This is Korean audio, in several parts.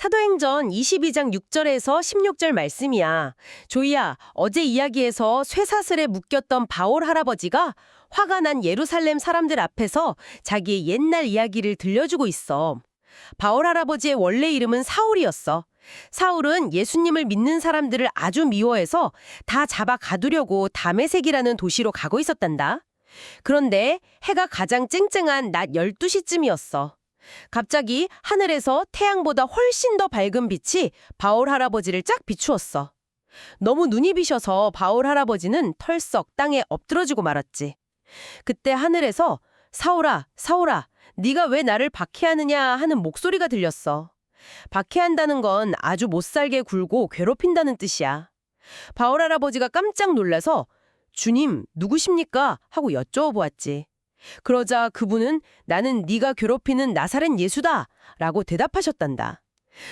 사도행전 22장 6절에서 16절 말씀이야. 조이야, 어제 이야기에서 쇠사슬에 묶였던 바올 할아버지가 화가 난 예루살렘 사람들 앞에서 자기의 옛날 이야기를 들려주고 있어. 바올 할아버지의 원래 이름은 사울이었어. 사울은 예수님을 믿는 사람들을 아주 미워해서 다 잡아 가두려고 다메섹이라는 도시로 가고 있었단다. 그런데 해가 가장 쨍쨍한 낮 12시쯤이었어. 갑자기 하늘에서 태양보다 훨씬 더 밝은 빛이 바울 할아버지를 쫙 비추었어. 너무 눈이 비셔서 바울 할아버지는 털썩 땅에 엎드러지고 말았지. 그때 하늘에서 사울아, 사울아, 네가 왜 나를 박해하느냐 하는 목소리가 들렸어. 박해한다는 건 아주 못살게 굴고 괴롭힌다는 뜻이야. 바울 할아버지가 깜짝 놀라서 주님, 누구십니까? 하고 여쭤보았지. 그러자 그분은 나는 네가 괴롭히는 나사렛 예수다 라고 대답하셨단다.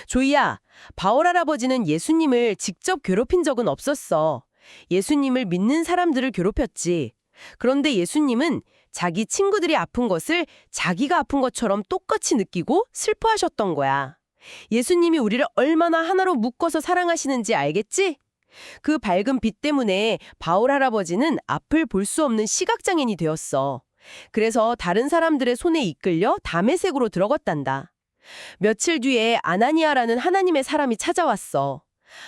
조이야, 바울 할아버지는 예수님을 직접 괴롭힌 적은 없었어. 예수님을 믿는 사람들을 괴롭혔지. 그런데 예수님은 자기 친구들이 아픈 것을 자기가 아픈 것처럼 똑같이 느끼고 슬퍼하셨던 거야. 예수님이 우리를 얼마나 하나로 묶어서 사랑하시는지 알겠지? 그 밝은 빛 때문에 바울 할아버지는 앞을 볼 수 없는 시각장애인이 되었어. 그래서 다른 사람들의 손에 이끌려 다메섹으로 들어갔단다. 며칠 뒤에 아나니아라는 하나님의 사람이 찾아왔어.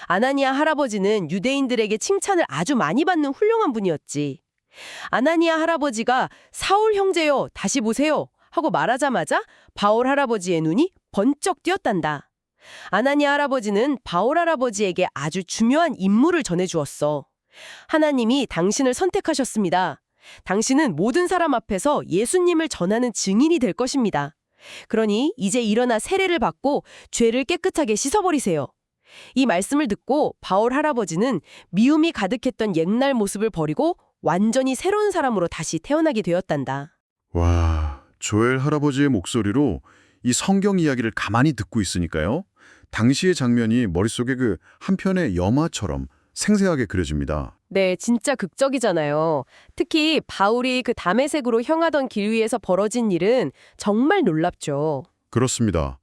아나니아 할아버지는 유대인들에게 칭찬을 아주 많이 받는 훌륭한 분이었지. 아나니아 할아버지가 사울 형제요, 다시 보세요 하고 말하자마자 바울 할아버지의 눈이 번쩍 띄었단다. 아나니아 할아버지는 바울 할아버지에게 아주 중요한 임무를 전해주었어. 하나님이 당신을 선택하셨습니다. 당신은 모든 사람 앞에서 예수님을 전하는 증인이 될 것입니다. 그러니 이제 일어나 세례를 받고 죄를 깨끗하게 씻어버리세요. 이 말씀을 듣고 바울 할아버지는 미움이 가득했던 옛날 모습을 버리고 완전히 새로운 사람으로 다시 태어나게 되었단다. 와, 조엘 할아버지의 목소리로 이 성경 이야기를 가만히 듣고 있으니까요. 당시의 장면이 머릿속에 그 한편의 영화처럼 생생하게 그려집니다. 네, 진짜 극적이잖아요. 특히 바울이 그 다메섹으로 향하던 길 위에서 벌어진 일은 정말 놀랍죠. 그렇습니다.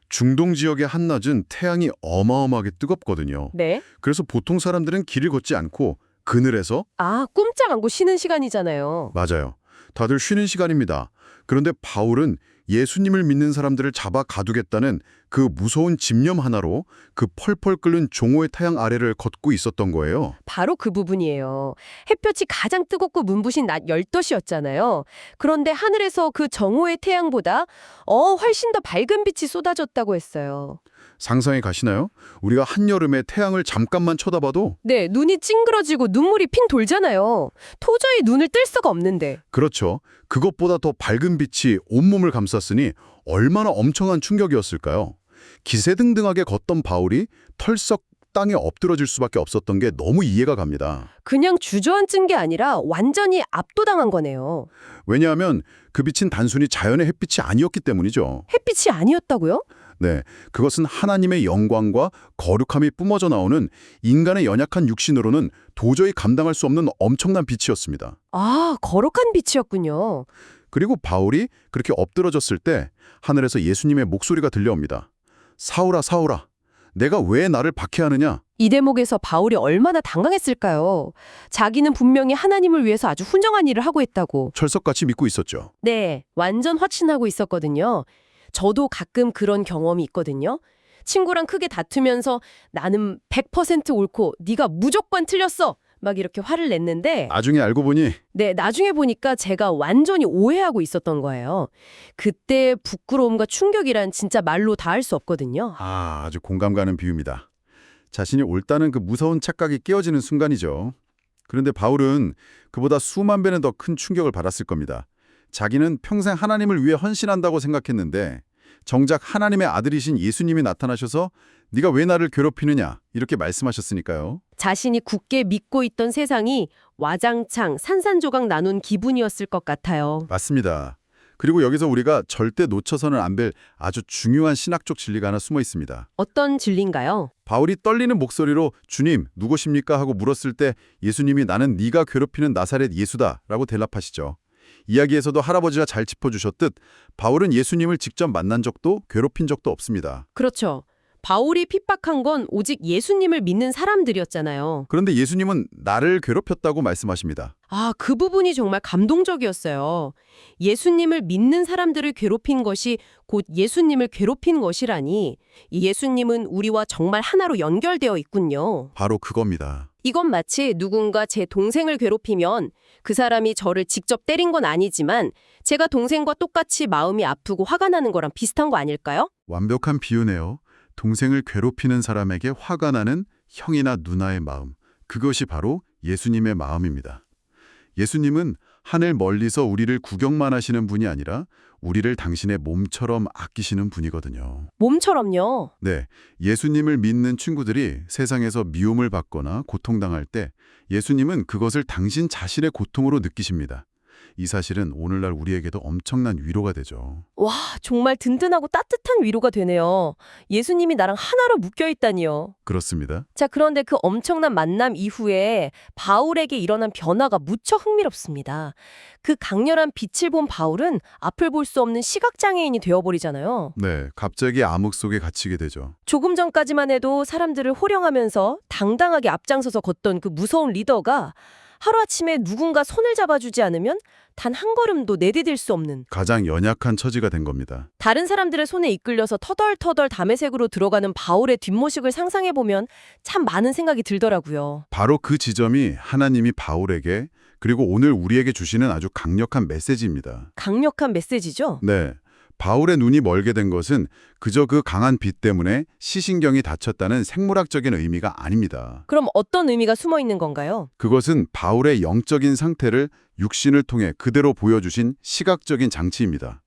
중동 지역의 한낮은 태양이 어마어마하게 뜨겁거든요. 네. 그래서 보통 사람들은 길을 걷지 않고 그늘에서 꼼짝 않고 쉬는 시간이잖아요. 맞아요. 다들 쉬는 시간입니다. 그런데 바울은 예수님을 믿는 사람들을 잡아 가두겠다는 그 무서운 집념 하나로 그 펄펄 끓는 종호의 태양 아래를 걷고 있었던 거예요. 바로 그 부분이에요. 햇볕이 가장 뜨겁고 눈부신 낮 12시였잖아요. 그런데 하늘에서 그 정오의 태양보다 훨씬 더 밝은 빛이 쏟아졌다고 했어요. 상상이 가시나요? 우리가 한여름에 태양을 잠깐만 쳐다봐도 네, 눈이 찡그러지고 눈물이 핑 돌잖아요. 도저히 눈을 뜰 수가 없는데. 그렇죠. 그것보다 더 밝은 빛이 온몸을 감쌌으니 얼마나 엄청난 충격이었을까요? 기세등등하게 걷던 바울이 털썩 땅에 엎드러질 수밖에 없었던 게 너무 이해가 갑니다. 그냥 주저앉은 게 아니라 완전히 압도당한 거네요. 왜냐하면 그 빛은 단순히 자연의 햇빛이 아니었기 때문이죠. 햇빛이 아니었다고요? 네, 그것은 하나님의 영광과 거룩함이 뿜어져 나오는 인간의 연약한 육신으로는 도저히 감당할 수 없는 엄청난 빛이었습니다. 거룩한 빛이었군요. 그리고 바울이 그렇게 엎드러졌을 때 하늘에서 예수님의 목소리가 들려옵니다. 사울아, 사울아, 내가 왜 나를 박해하느냐? 이 대목에서 바울이 얼마나 당황했을까요? 자기는 분명히 하나님을 위해서 아주 훌륭한 일을 하고 있다고. 철석같이 믿고 있었죠. 네, 완전 확신하고 있었거든요. 저도 가끔 그런 경험이 있거든요. 친구랑 크게 다투면서 나는 100% 옳고 네가 무조건 틀렸어. 막 이렇게 화를 냈는데 나중에 알고 보니 네, 나중에 보니까 제가 완전히 오해하고 있었던 거예요. 그때 부끄러움과 충격이란 진짜 말로 다 할 수 없거든요. 아주 공감 가는 비유입니다. 자신이 옳다는 그 무서운 착각이 깨어지는 순간이죠. 그런데 바울은 그보다 수만 배는 더 큰 충격을 받았을 겁니다. 자기는 평생 하나님을 위해 헌신한다고 생각했는데 정작 하나님의 아들이신 예수님이 나타나셔서 네가 왜 나를 괴롭히느냐 이렇게 말씀하셨으니까요. 자신이 굳게 믿고 있던 세상이 와장창 산산조각 나눈 기분이었을 것 같아요. 맞습니다. 그리고 여기서 우리가 절대 놓쳐서는 안 될 아주 중요한 신학적 진리가 하나 숨어 있습니다. 어떤 진리인가요? 바울이 떨리는 목소리로 주님 누구십니까 하고 물었을 때 예수님이 나는 네가 괴롭히는 나사렛 예수다 라고 대답하시죠. 이야기에서도 할아버지가 잘 짚어주셨듯 바울은 예수님을 직접 만난 적도 괴롭힌 적도 없습니다. 그렇죠. 바울이 핍박한 건 오직 예수님을 믿는 사람들이었잖아요. 그런데 예수님은 나를 괴롭혔다고 말씀하십니다. 아, 그 부분이 정말 감동적이었어요. 예수님을 믿는 사람들을 괴롭힌 것이 곧 예수님을 괴롭힌 것이라니, 이 예수님은 우리와 정말 하나로 연결되어 있군요. 바로 그겁니다. 이건 마치 누군가 제 동생을 괴롭히면 그 사람이 저를 직접 때린 건 아니지만 제가 동생과 똑같이 마음이 아프고 화가 나는 거랑 비슷한 거 아닐까요? 완벽한 비유네요. 동생을 괴롭히는 사람에게 화가 나는 형이나 누나의 마음. 그것이 바로 예수님의 마음입니다. 예수님은 하늘 멀리서 우리를 구경만 하시는 분이 아니라 우리를 당신의 몸처럼 아끼시는 분이거든요. 몸처럼요. 네, 예수님을 믿는 친구들이 세상에서 미움을 받거나 고통당할 때 예수님은 그것을 당신 자신의 고통으로 느끼십니다. 이 사실은 오늘날 우리에게도 엄청난 위로가 되죠. 와, 정말 든든하고 따뜻한 위로가 되네요. 예수님이 나랑 하나로 묶여 있다니요. 그렇습니다. 자, 그런데 그 엄청난 만남 이후에 바울에게 일어난 변화가 무척 흥미롭습니다. 그 강렬한 빛을 본 바울은 앞을 볼 수 없는 시각장애인이 되어버리잖아요. 네, 갑자기 암흑 속에 갇히게 되죠. 조금 전까지만 해도 사람들을 호령하면서 당당하게 앞장서서 걷던 그 무서운 리더가 하루아침에 누군가 손을 잡아주지 않으면 단 한 걸음도 내디딜 수 없는, 가장 연약한 처지가 된 겁니다. 다른 사람들의 손에 이끌려서 터덜터덜 담의색으로 들어가는 바울의 뒷모습을 상상해보면 참 많은 생각이 들더라고요. 바로 그 지점이 하나님이 바울에게 그리고 오늘 우리에게 주시는 아주 강력한 메시지입니다. 강력한 메시지죠? 네, 바울의 눈이 멀게 된 것은 그저 그 강한 빛 때문에 시신경이 다쳤다는 생물학적인 의미가 아닙니다. 그럼 어떤 의미가 숨어 있는 건가요? 그것은 바울의 영적인 상태를 육신을 통해 그대로 보여주신 시각적인 장치입니다.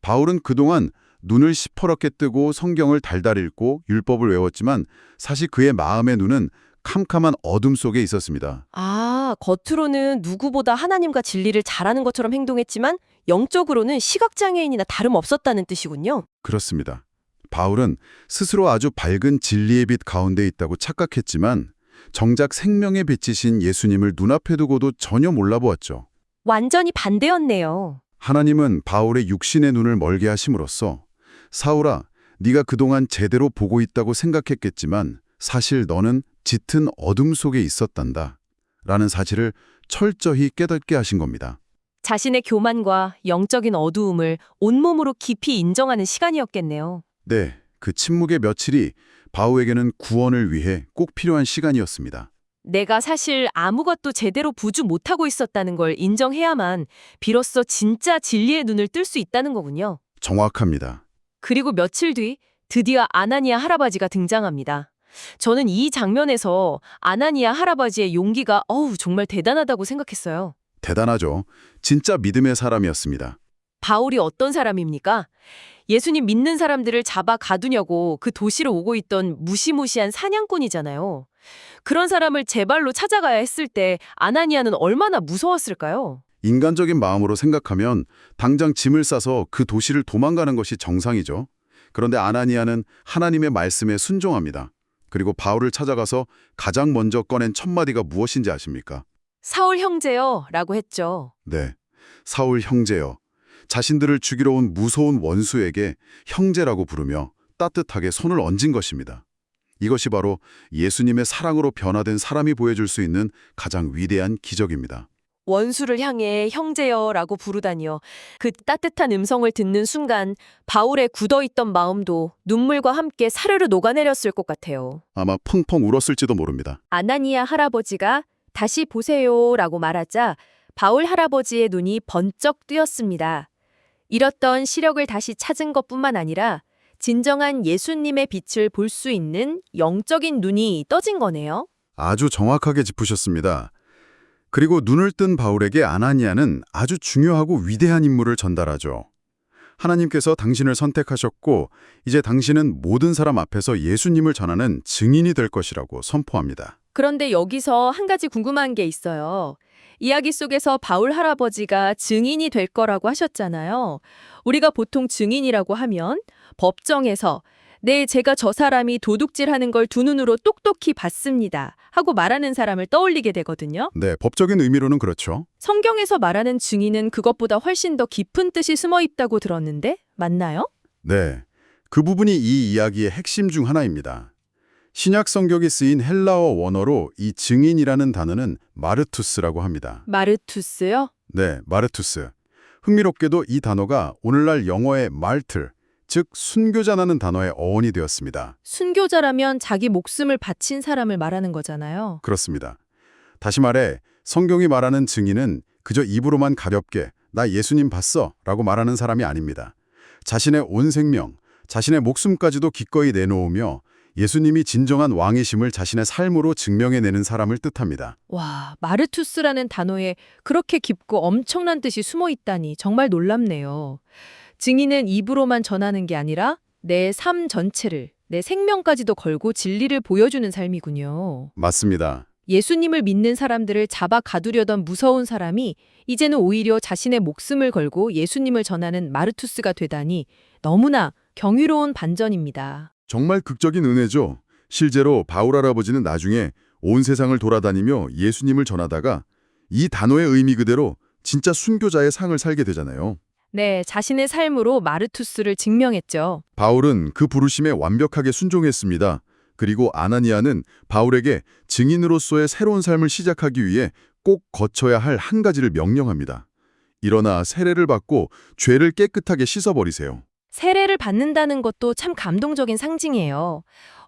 바울은 그동안 눈을 시퍼렇게 뜨고 성경을 달달 읽고 율법을 외웠지만 사실 그의 마음의 눈은 캄캄한 어둠 속에 있었습니다. 아, 겉으로는 누구보다 하나님과 진리를 잘하는 것처럼 행동했지만 영적으로는 시각장애인이나 다름없었다는 뜻이군요. 그렇습니다. 바울은 스스로 아주 밝은 진리의 빛 가운데 있다고 착각했지만 정작 생명의 빛이신 예수님을 눈앞에 두고도 전혀 몰라보았죠. 완전히 반대였네요. 하나님은 바울의 육신의 눈을 멀게 하심으로써 사울아, 네가 그동안 제대로 보고 있다고 생각했겠지만 사실 너는 짙은 어둠 속에 있었단다 라는 사실을 철저히 깨닫게 하신 겁니다. 자신의 교만과 영적인 어두움을 온몸으로 깊이 인정하는 시간이었겠네요. 네, 그 침묵의 며칠이 바울에게는 구원을 위해 꼭 필요한 시간이었습니다. 내가 사실 아무것도 제대로 부주 못하고 있었다는 걸 인정해야만 비로소 진짜 진리의 눈을 뜰 수 있다는 거군요. 정확합니다. 그리고 며칠 뒤 드디어 아나니아 할아버지가 등장합니다. 저는 이 장면에서 아나니아 할아버지의 용기가 정말 대단하다고 생각했어요. 대단하죠. 진짜 믿음의 사람이었습니다. 바울이 어떤 사람입니까? 예수님 믿는 사람들을 잡아 가두냐고 그 도시로 오고 있던 무시무시한 사냥꾼이잖아요. 그런 사람을 제 발로 찾아가야 했을 때 아나니아는 얼마나 무서웠을까요? 인간적인 마음으로 생각하면 당장 짐을 싸서 그 도시를 도망가는 것이 정상이죠. 그런데 아나니아는 하나님의 말씀에 순종합니다. 그리고 바울을 찾아가서 가장 먼저 꺼낸 첫 마디가 무엇인지 아십니까? 사울 형제여 라고 했죠. 네, 사울 형제여. 자신들을 죽이러 온 무서운 원수에게 형제라고 부르며 따뜻하게 손을 얹은 것입니다. 이것이 바로 예수님의 사랑으로 변화된 사람이 보여줄 수 있는 가장 위대한 기적입니다. 원수를 향해 형제여 라고 부르다니요. 그 따뜻한 음성을 듣는 순간 바울의 굳어있던 마음도 눈물과 함께 사르르 녹아내렸을 것 같아요. 아마 펑펑 울었을지도 모릅니다. 아나니아 할아버지가 다시 보세요 라고 말하자 바울 할아버지의 눈이 번쩍 뜨였습니다. 잃었던 시력을 다시 찾은 것뿐만 아니라 진정한 예수님의 빛을 볼 수 있는 영적인 눈이 떠진 거네요. 아주 정확하게 짚으셨습니다. 그리고 눈을 뜬 바울에게 아나니아는 아주 중요하고 위대한 임무를 전달하죠. 하나님께서 당신을 선택하셨고 이제 당신은 모든 사람 앞에서 예수님을 전하는 증인이 될 것이라고 선포합니다. 그런데 여기서 한 가지 궁금한 게 있어요. 이야기 속에서 바울 할아버지가 증인이 될 거라고 하셨잖아요. 우리가 보통 증인이라고 하면 법정에서 네, 제가 저 사람이 도둑질하는 걸 두 눈으로 똑똑히 봤습니다 하고 말하는 사람을 떠올리게 되거든요. 네, 법적인 의미로는 그렇죠. 성경에서 말하는 증인은 그것보다 훨씬 더 깊은 뜻이 숨어 있다고 들었는데 맞나요? 네, 그 부분이 이 이야기의 핵심 중 하나입니다. 신약 성경에 쓰인 헬라어 원어로 이 증인이라는 단어는 마르투스라고 합니다. 마르투스요? 네, 마르투스. 흥미롭게도 이 단어가 오늘날 영어의 말틀, 즉 순교자라는 단어의 어원이 되었습니다. 순교자라면 자기 목숨을 바친 사람을 말하는 거잖아요. 그렇습니다. 다시 말해 성경이 말하는 증인은 그저 입으로만 가볍게 나 예수님 봤어 라고 말하는 사람이 아닙니다. 자신의 온 생명, 자신의 목숨까지도 기꺼이 내놓으며 예수님이 진정한 왕이심을 자신의 삶으로 증명해내는 사람을 뜻합니다. 와, 마르투스라는 단어에 그렇게 깊고 엄청난 뜻이 숨어 있다니 정말 놀랍네요. 증인은 입으로만 전하는 게 아니라 내 삶 전체를, 내 생명까지도 걸고 진리를 보여주는 삶이군요. 맞습니다. 예수님을 믿는 사람들을 잡아 가두려던 무서운 사람이 이제는 오히려 자신의 목숨을 걸고 예수님을 전하는 마르투스가 되다니 너무나 경이로운 반전입니다. 정말 극적인 은혜죠. 실제로 바울 할아버지는 나중에 온 세상을 돌아다니며 예수님을 전하다가 이 단어의 의미 그대로 진짜 순교자의 상을 살게 되잖아요. 네, 자신의 삶으로 마르투스를 증명했죠. 바울은 그 부르심에 완벽하게 순종했습니다. 그리고 아나니아는 바울에게 증인으로서의 새로운 삶을 시작하기 위해 꼭 거쳐야 할 한 가지를 명령합니다. 일어나 세례를 받고 죄를 깨끗하게 씻어버리세요. 세례를 받는다는 것도 참 감동적인 상징이에요.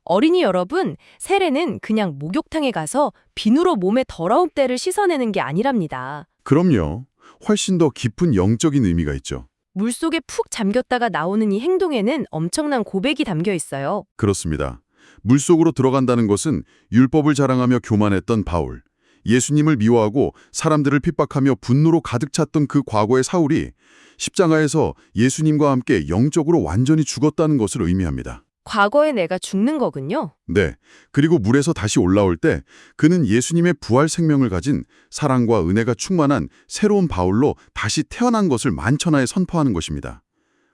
어린이 여러분, 세례는 그냥 목욕탕에 가서 비누로 몸의 더러운 때를 씻어내는 게 아니랍니다. 그럼요. 훨씬 더 깊은 영적인 의미가 있죠. 물속에 푹 잠겼다가 나오는 이 행동에는 엄청난 고백이 담겨 있어요. 그렇습니다. 물속으로 들어간다는 것은 율법을 자랑하며 교만했던 바울, 예수님을 미워하고 사람들을 핍박하며 분노로 가득 찼던 그 과거의 사울이 십자가에서 예수님과 함께 영적으로 완전히 죽었다는 것을 의미합니다. 과거에 내가 죽는 거군요. 네. 그리고 물에서 다시 올라올 때 그는 예수님의 부활 생명을 가진 사랑과 은혜가 충만한 새로운 바울로 다시 태어난 것을 만천하에 선포하는 것입니다.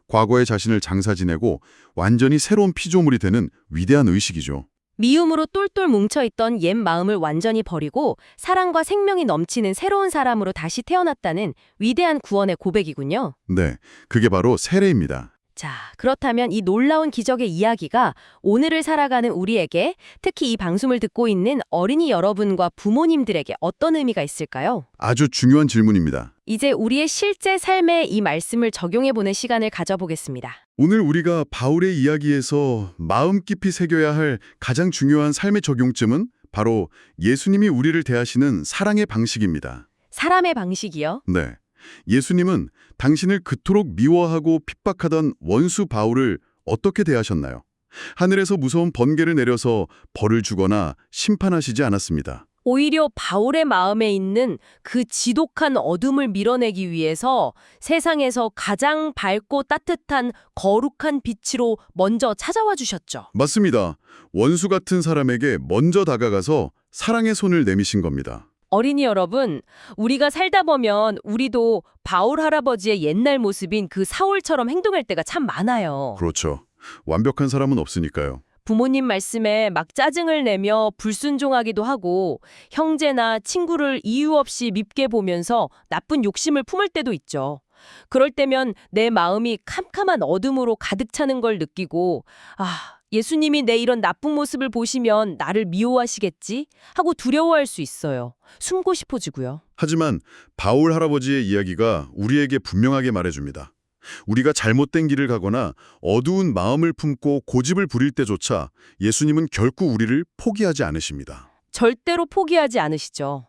과거의 자신을 장사 지내고 완전히 새로운 피조물이 되는 위대한 의식이죠. 미움으로 똘똘 뭉쳐있던 옛 마음을 완전히 버리고 사랑과 생명이 넘치는 새로운 사람으로 다시 태어났다는 위대한 구원의 고백이군요. 네. 그게 바로 세례입니다. 자, 그렇다면 이 놀라운 기적의 이야기가 오늘을 살아가는 우리에게, 특히 이 방송을 듣고 있는 어린이 여러분과 부모님들에게 어떤 의미가 있을까요? 아주 중요한 질문입니다. 이제 우리의 실제 삶에 이 말씀을 적용해보는 시간을 가져보겠습니다. 오늘 우리가 바울의 이야기에서 마음 깊이 새겨야 할 가장 중요한 삶의 적용점은 바로 예수님이 우리를 대하시는 사랑의 방식입니다. 사람의 방식이요? 네. 예수님은 당신을 그토록 미워하고 핍박하던 원수 바울을 어떻게 대하셨나요? 하늘에서 무서운 번개를 내려서 벌을 주거나 심판하시지 않았습니다. 오히려 바울의 마음에 있는 그 지독한 어둠을 밀어내기 위해서 세상에서 가장 밝고 따뜻한 거룩한 빛으로 먼저 찾아와 주셨죠. 맞습니다. 원수 같은 사람에게 먼저 다가가서 사랑의 손을 내미신 겁니다. 어린이 여러분, 우리가 살다 보면 우리도 바울 할아버지의 옛날 모습인 그 사울처럼 행동할 때가 참 많아요. 그렇죠. 완벽한 사람은 없으니까요. 부모님 말씀에 막 짜증을 내며 불순종하기도 하고 형제나 친구를 이유 없이 밉게 보면서 나쁜 욕심을 품을 때도 있죠. 그럴 때면 내 마음이 캄캄한 어둠으로 가득 차는 걸 느끼고 예수님이 내 이런 나쁜 모습을 보시면 나를 미워하시겠지? 하고 두려워할 수 있어요. 숨고 싶어지고요. 하지만 바울 할아버지의 이야기가 우리에게 분명하게 말해줍니다. 우리가 잘못된 길을 가거나 어두운 마음을 품고 고집을 부릴 때조차 예수님은 결코 우리를 포기하지 않으십니다. 절대로 포기하지 않으시죠.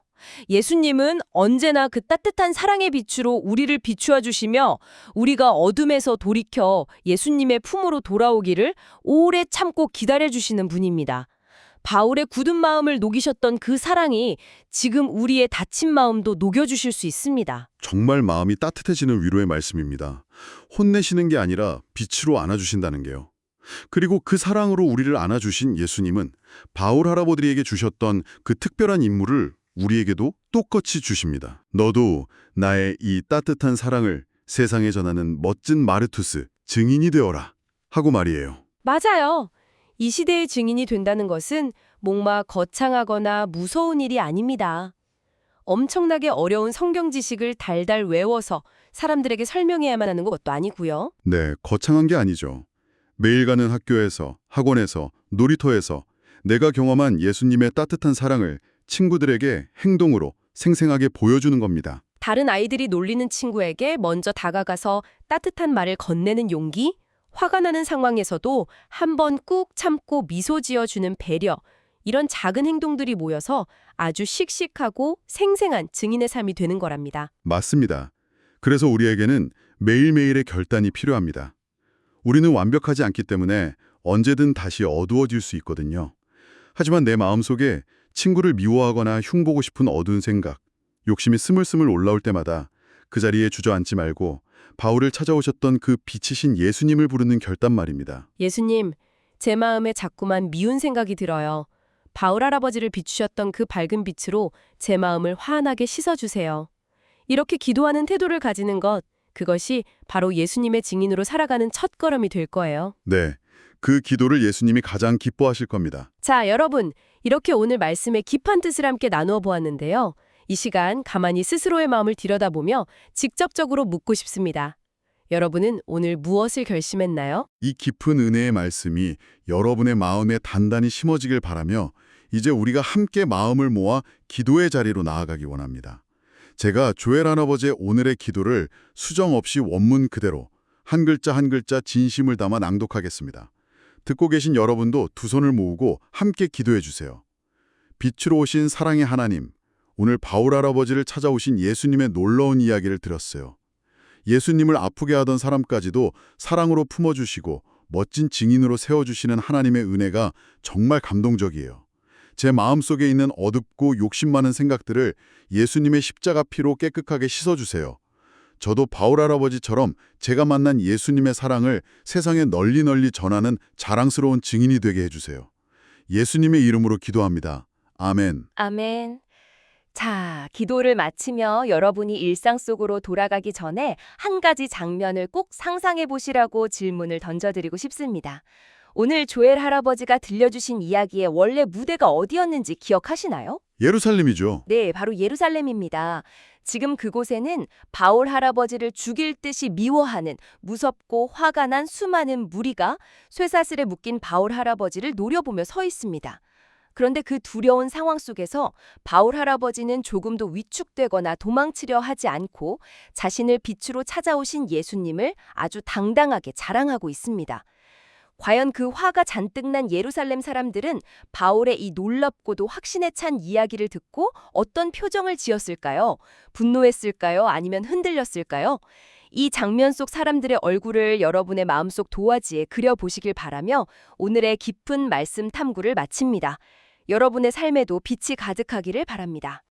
예수님은 언제나 그 따뜻한 사랑의 빛으로 우리를 비추어 주시며 우리가 어둠에서 돌이켜 예수님의 품으로 돌아오기를 오래 참고 기다려 주시는 분입니다. 바울의 굳은 마음을 녹이셨던 그 사랑이 지금 우리의 다친 마음도 녹여주실 수 있습니다. 정말 마음이 따뜻해지는 위로의 말씀입니다. 혼내시는 게 아니라 빛으로 안아주신다는 게요. 그리고 그 사랑으로 우리를 안아주신 예수님은 바울 할아버지에게 주셨던 그 특별한 임무를 우리에게도 똑같이 주십니다. 너도 나의 이 따뜻한 사랑을 세상에 전하는 멋진 마르투스, 증인이 되어라 하고 말이에요. 맞아요. 이 시대의 증인이 된다는 것은 목마 거창하거나 무서운 일이 아닙니다. 엄청나게 어려운 성경 지식을 달달 외워서 사람들에게 설명해야만 하는 것도 아니고요. 네, 거창한 게 아니죠. 매일 가는 학교에서, 학원에서, 놀이터에서 내가 경험한 예수님의 따뜻한 사랑을 친구들에게 행동으로 생생하게 보여주는 겁니다. 다른 아이들이 놀리는 친구에게 먼저 다가가서 따뜻한 말을 건네는 용기, 화가 나는 상황에서도 한 번 꾹 참고 미소 지어주는 배려, 이런 작은 행동들이 모여서 아주 씩씩하고 생생한 증인의 삶이 되는 거랍니다. 맞습니다. 그래서 우리에게는 매일매일의 결단이 필요합니다. 우리는 완벽하지 않기 때문에 언제든 다시 어두워질 수 있거든요. 하지만 내 마음속에 친구를 미워하거나 흉보고 싶은 어두운 생각, 욕심이 스물스물 올라올 때마다 그 자리에 주저앉지 말고 바울을 찾아오셨던 그 빛이신 예수님을 부르는 결단 말입니다. 예수님, 제 마음에 자꾸만 미운 생각이 들어요. 바울 할아버지를 비추셨던 그 밝은 빛으로 제 마음을 환하게 씻어주세요. 이렇게 기도하는 태도를 가지는 것, 그것이 바로 예수님의 증인으로 살아가는 첫걸음이 될 거예요. 네, 그 기도를 예수님이 가장 기뻐하실 겁니다. 자, 여러분, 이렇게 오늘 말씀의 깊은 뜻을 함께 나누어 보았는데요. 이 시간 가만히 스스로의 마음을 들여다보며 직접적으로 묻고 싶습니다. 여러분은 오늘 무엇을 결심했나요? 이 깊은 은혜의 말씀이 여러분의 마음에 단단히 심어지길 바라며 이제 우리가 함께 마음을 모아 기도의 자리로 나아가기 원합니다. 제가 조엘 할아버지의 오늘의 기도를 수정 없이 원문 그대로 한 글자 한 글자 진심을 담아 낭독하겠습니다. 듣고 계신 여러분도 두 손을 모으고 함께 기도해 주세요. 빛으로 오신 사랑의 하나님, 오늘 바울 할아버지를 찾아오신 예수님의 놀라운 이야기를 들었어요. 예수님을 아프게 하던 사람까지도 사랑으로 품어주시고 멋진 증인으로 세워주시는 하나님의 은혜가 정말 감동적이에요. 제 마음속에 있는 어둡고 욕심 많은 생각들을 예수님의 십자가 피로 깨끗하게 씻어주세요. 저도 바울 할아버지처럼 제가 만난 예수님의 사랑을 세상에 널리 전하는 자랑스러운 증인이 되게 해주세요. 예수님의 이름으로 기도합니다. 아멘. 아멘. 자, 기도를 마치며 여러분이 일상 속으로 돌아가기 전에 한 가지 장면을 꼭 상상해 보시라고 질문을 던져드리고 싶습니다. 오늘 조엘 할아버지가 들려주신 이야기의 원래 무대가 어디였는지 기억하시나요? 예루살렘이죠. 네, 바로 예루살렘입니다. 지금 그곳에는 바울 할아버지를 죽일 듯이 미워하는 무섭고 화가 난 수많은 무리가 쇠사슬에 묶인 바울 할아버지를 노려보며 서 있습니다. 그런데 그 두려운 상황 속에서 바울 할아버지는 조금도 위축되거나 도망치려 하지 않고 자신을 빛으로 찾아오신 예수님을 아주 당당하게 자랑하고 있습니다. 과연 그 화가 잔뜩 난 예루살렘 사람들은 바울의 이 놀랍고도 확신에 찬 이야기를 듣고 어떤 표정을 지었을까요? 분노했을까요? 아니면 흔들렸을까요? 이 장면 속 사람들의 얼굴을 여러분의 마음속 도화지에 그려보시길 바라며 오늘의 깊은 말씀 탐구를 마칩니다. 여러분의 삶에도 빛이 가득하기를 바랍니다.